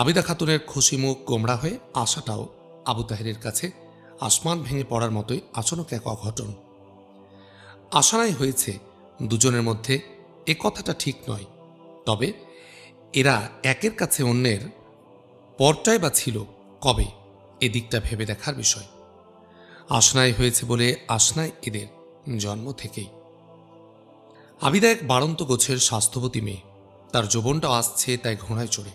আবিদা খাতুনের খুশি মুখ গোমড়া হয়ে আসাটাও আবু তাহিরের কাছে আসমান ভেঙে পড়ার মতোই আচমক এক অঘটন। আশানাই হয়েছে দুজনের মধ্যে এ কথাটা ঠিক নয়, তবে এরা একের কাছে অন্যের পরটাই বা ছিল কবে, এদিকটা ভেবে দেখার বিষয়। আশনাই হয়েছে বলে আশনায় এদের জন্ম থেকেই। আবিদা এক বাড়ন্ত গোছের স্বাস্থ্যবতী মেয়ে। তার যৌবনটাও আসছে তাই ঘোড়ায় চড়ে।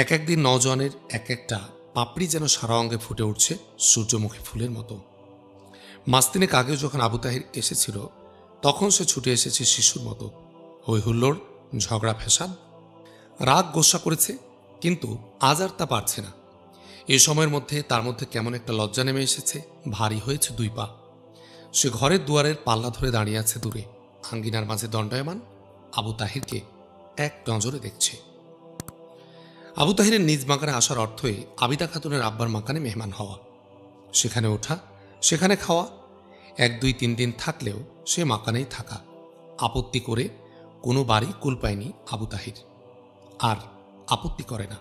এক একদিন নজওয়ানের এক একটা পাপড়ি যেন সারা অঙ্গে ফুটে উঠছে সূর্যমুখী ফুলের মতো। মাস তিনেক আগেও যখন আবু তাহির এসেছিল তখন সে ছুটে এসেছে শিশুর মতো। হই হুল্লোড়, ঝগড়া ফ্যাসাদ, রাগ গোসা করেছে, কিন্তু আজ আর তা পারছে না। এ সময়ের মধ্যে তার মধ্যে কেমন একটা লজ্জা নেমে এসেছে। ভারী হয়েছে 2 পা। সে ঘরের দুয়ারের পাল্লা ধরে দাঁড়িয়ে আছে দূরে, আঙ্গিনার মাঝে দণ্ডায়মান আবু তাহিরকে এক নজরে দেখছে। আবু তাহিরের নিজ মাকানে আসার অর্থই আবিদা খাতুনের আব্বার মাকানে মেহমান হওয়া, সেখানে ওঠা, সেখানে খাওয়া। 1, 2, 3 দিন থাকলেও সে মাকানেই থাকা। আপত্তি করে কোনো বাড়ি কুল পায়নি আবু তাহির, আর আপত্তি করে না।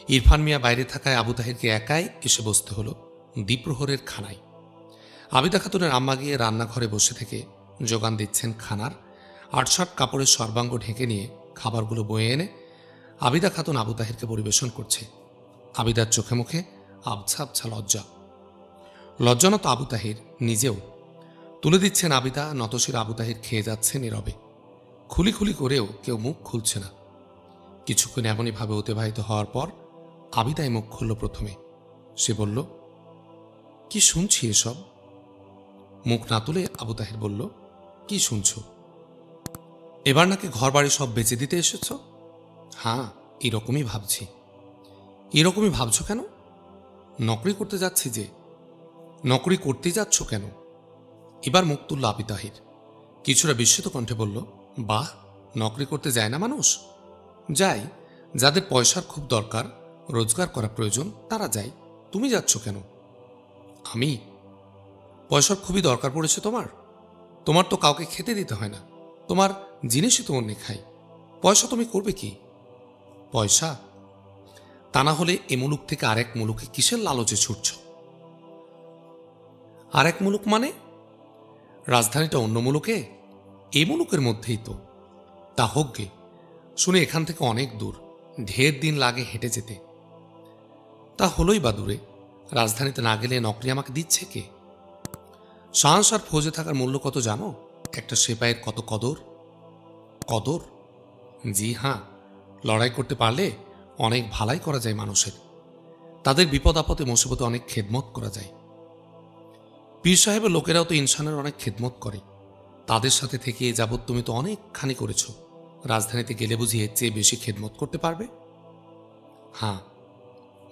ইরফান মিয়া বাইরে থাকায় আবু তাহিরকে একাই এসে বসতে হলো দ্বিপ্রহরের খানায়। আবিদা খাতুনের আম্মা গিয়ে রান্নাঘরে বসে থেকে যোগান দিচ্ছেন খানার। 8-7 কাপড়ের সর্বাঙ্গ ঢেকে নিয়ে খাবারগুলো বয়ে এনে আবিদা খাতুন আবু তাহিরকে পরিবেশন করছে। আবিদার চোখে মুখে আবছা আবছা লজ্জা। লজ্জানত আবু তাহির নিজেও। তুলে দিচ্ছেন আবিদা, নতশির আবু তাহির খেয়ে যাচ্ছে নীরবে। খুলি খুলি করেও কেউ মুখ খুলছে না। কিছুক্ষণ এমনইভাবে অতিবাহিত হওয়ার পর আবিদাই মুখ খুলল প্রথমে। সে বলল, কি শুনছি এসব? মুখ না তুলে আবু তাহির বলল, কি শুনছ? এবার নাকি ঘর বাড়ি সব বেচে দিতে এসেছ? হ্যাঁ, এরকমই ভাবছি। এরকমই ভাবছো কেন? নকরি করতে যাচ্ছি যে। নকরি করতে যাচ্ছ কেন? এবার মুখ তুলল আবু তাহির। কিছুটা বিস্মিত কণ্ঠে বলল, বাহ, নকরি করতে যায় না মানুষ? যায়, যাদের পয়সার খুব দরকার, রোজগার করা প্রয়োজন, তারা যায়। তুমি যাচ্ছ কেন? আমি? পয়সার খুবই দরকার পড়েছে তোমার? তোমার তো কাউকে খেতে দিতে হয় না, তোমার জিনিসই তো অন্য খাই। পয়সা তুমি করবে কি? পয়সা? তা না হলে এ মুলুক থেকে আরেক মুলুকে কিসের লালচে ছুটছ? আরেক মুলুক মানে? রাজধানীটা অন্য মুলুকে? এই মুলুকের মধ্যেই তো। তা হোক গে, শুনে এখান থেকে অনেক দূর, ঢের দিন লাগে হেঁটে যেতে। তা হলোই বা দূরে, রাজধানীতে না গেলে নকরি আমাকে দিচ্ছে কে? সাহস আর ফৌজে থাকার মূল্য কত জানো? একটা সেপাইয়ের কত কদর। কদর? জি হ্যাঁ, লড়াই করতে পারলে অনেক ভালাই করা যায় মানুষের। তাদের বিপদ আপদে মুসিবতে অনেক খেদমত করা যায়। পীর সাহেবের লোকেরাও তো ইনসানের অনেক খেদমত করে। তাদের সাথে থেকে এ যাবৎ তুমি তো অনেকখানি করেছ। রাজধানীতে গেলে বুঝি এর চেয়ে বেশি খেদমত করতে পারবে? হ্যাঁ,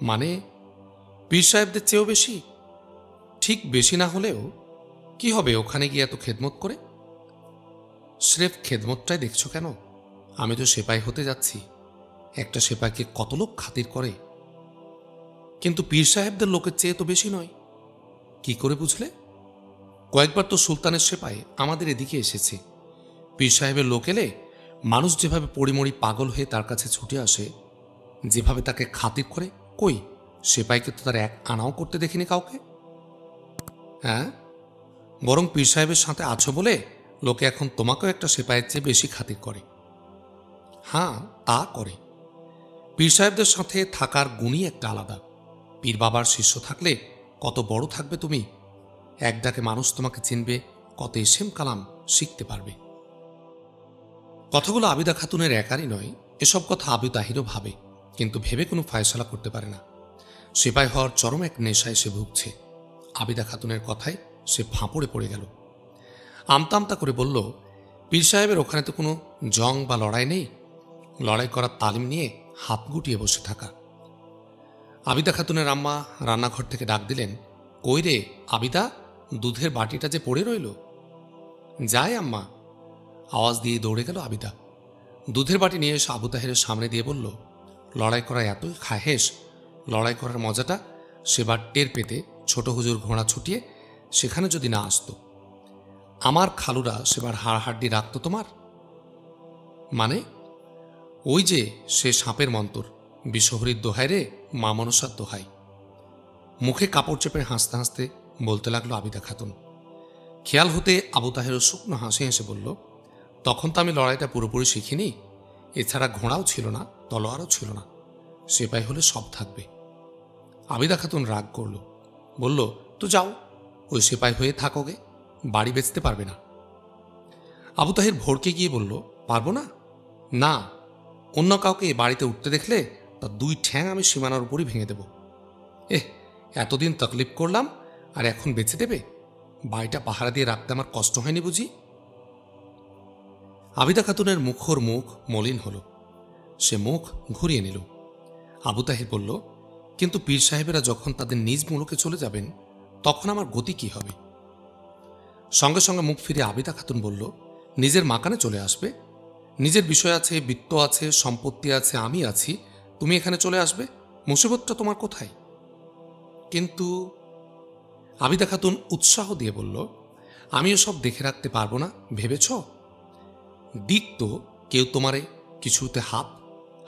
মানে পীর সাহেবদের চেয়েও বেশি? ঠিক বেশি না হলেও কি হবে ওখানে গিয়ে এত খেদমত করে? স্রেফ খেদমতটাই দেখছো কেন? আমি তো সেপাই হতে যাচ্ছি। একটা সেপাইকে কত লোক খাতির করে, কিন্তু পীর সাহেবদের লোকের চেয়ে তো বেশি নয়। কি করে বুঝলে? কয়েকবার তো সুলতানের সেপাই আমাদের এদিকে এসেছে। পীর সাহেবের লোক এলে মানুষ যেভাবে পড়িমড়ি পাগল হয়ে তার কাছে ছুটে আসে, যেভাবে তাকে খাতির করে, কই সেপাইকে তো তার এক আনাও করতে দেখিনি কাউকে। হ্যাঁ, বরং পীর সাহেবের সাথে আছো বলে লোকে এখন তোমাকেও একটা সেপাইয়ের চেয়ে বেশি খাতির করে। হ্যাঁ, তা করে। পীর সাহেবদের সাথে থাকার গুণই একটা আলাদা। পীর বাবার শিষ্য থাকলে কত বড় থাকবে তুমি। এক ডাকে মানুষ তোমাকে চিনবে, কত এসেম কালাম শিখতে পারবে। কথাগুলো আবিদা খাতুনের একারই নয়, এসব কথা আবু তাহিরও ভাবে, কিন্তু ভেবে কোনো ফায়সালা করতে পারে না। সিপাই হওয়ার চরম এক নেশায় সে ভুগছে। আবিদা খাতুনের কথায় সে ফাঁপড়ে পড়ে গেল। আমতা আমতা করে বলল, পীর সাহেবের ওখানে তো কোনো জং বা লড়াই নেই, লড়াই করার তালিম নিয়ে হাত গুটিয়ে বসে থাকা। আবিদা খাতুনের আম্মা রান্নাঘর থেকে ডাক দিলেন, কই রে আবিদা, দুধের বাটিটা যে পড়ে রইল। যায় আম্মা, আওয়াজ দিয়ে দৌড়ে গেল আবিদা। দুধের বাটি নিয়ে এসে আবু তাহেরের সামনে দিয়ে বলল, লড়াই করা এতই খাহেস, লড়াই করার মজাটা সেবার টের পেতে ছোট হুজুর ঘোড়া ছুটিয়ে সেখানে যদি না আসতো। আমার খালুরা সেবার হাড় হাড্ডি রাখত তোমার। মানে? ওই যে সে সাপের মন্তর, বিশ্বহরীর দোহাই রে, মা মনসার দোহাই। মুখে কাপড় চেপে হাসতে হাসতে বলতে লাগলো আবিদা খাতুন। খেয়াল হতে আবু তাহেরও শুকনো হাসি হেসে বলল, তখন তো আমি লড়াইটা পুরোপুরি শিখিনি। এছাড়া ঘোড়াও ছিল না, তলোয়ারও ছিল না। সেপাই হলে সব থাকবে। আবিদা খাতুন রাগ করল, বলল, তো যাও, ওই সেপাই হয়ে থাকোগে, বাড়ি বেচতে পারবে না। আবু তাহের ভড়কে গিয়ে বলল, পারবো না? না, অন্য কাউকে এ বাড়িতে উঠতে দেখলে তার দুই ঠ্যাং আমি সীমানার উপরই ভেঙে দেব। এতদিন তকলিফ করলাম আর এখন বেঁচে দেবে? বাড়িটা পাহারা দিয়ে রাখতে আমার কষ্ট হয়নি বুঝি? আবিদা খাতুনের মুখর মুখ মলিন হল। সে মুখ ঘুরিয়ে নিল। আবু তাহের বলল, কিন্তু পীর সাহেবেরা যখন তাদের নিজ মুলুকে চলে যাবেন, তখন আমার গতি কি হবে? সঙ্গে সঙ্গে মুখ ফিরে আবিদা খাতুন বলল, নিজের মাকানে চলে আসবে। নিজের বিষয় আছে, বৃত্ত আছে, সম্পত্তি আছে, আমি আছি, তুমি এখানে চলে আসবে। মুসিবতটা তোমার কোথায়? কিন্তু আবিদা খাতুন উৎসাহ দিয়ে বলল, আমিও সব দেখে রাখতে পারবো না ভেবেছ? দিক তো কেউ তোমারে কিছুতে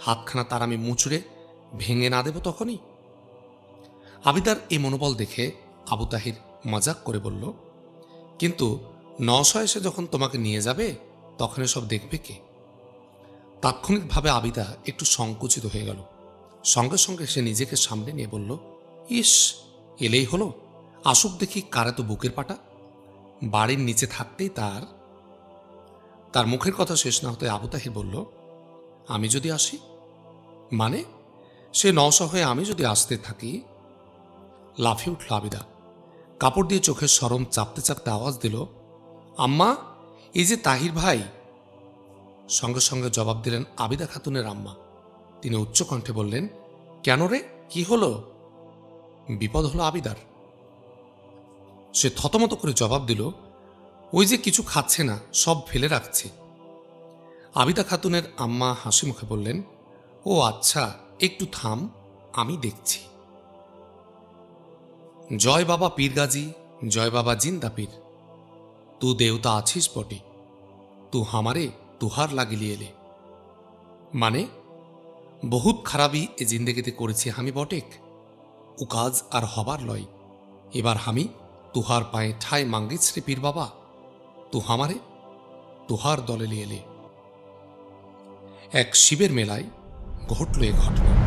হাতখানা তার আমি মুচড়ে ভেঙে না দেব তখনই। আবিদার এই মনোবল দেখে আবু তাহির মজাক করে বলল, কিন্তু নশা এসে যখন তোমাকে নিয়ে যাবে তখন এসব দেখবে কে? তাৎক্ষণিকভাবে আবিদা একটু সংকুচিত হয়ে গেল। সঙ্গে সঙ্গে সে নিজেকে সামনে নিয়ে বলল, ইস, এলেই হলো, আসুক দেখি কারে তো বুকের পাটা। বাড়ির নিচে থাকতেই তার মুখের কথা শেষ না হতে আবু তাহির বলল, আমি যদি আসি? মানে? সে নশা হয়ে আমি যদি আসতে থাকি? লাফিয়ে উঠল আবিদা। কাপড় দিয়ে চোখের সরম চাপতে চাপতে আওয়াজ দিল, আম্মা, এই যে তাহির ভাই। সঙ্গে সঙ্গে জবাব দিলেন আবিদা খাতুনের আম্মা। তিনি উচ্চকণ্ঠে বললেন, কেন রে, কি হলো? বিপদ হলো আবিদার। সে থতমত করে জবাব দিল, ওই যে কিছু খাচ্ছে না, সব ফেলে রাখছে। আবিদা খাতুনের আম্মা হাসি মুখে বললেন, ও আচ্ছা, একটু থাম, আমি দেখছি। জয় বাবা পীর গাজী, জয় বাবা জিন্দা পীর। তু দেवता আছিস বটে, তু হামারে তুহার লাগিয়ে এলে। মানে, বহুত খারাপই এ জিন্দেগিতে করেছি আমি বটেক, ও কাজ আর হবার লয়। এবার আমি তুহার পায়ে ঠাই মাঙ্গিছ রে পীর বাবা, তু হামারে তুহার দলে লিয়ে এলে। এক শিবের মেলায় ঘটল এ ঘটনা।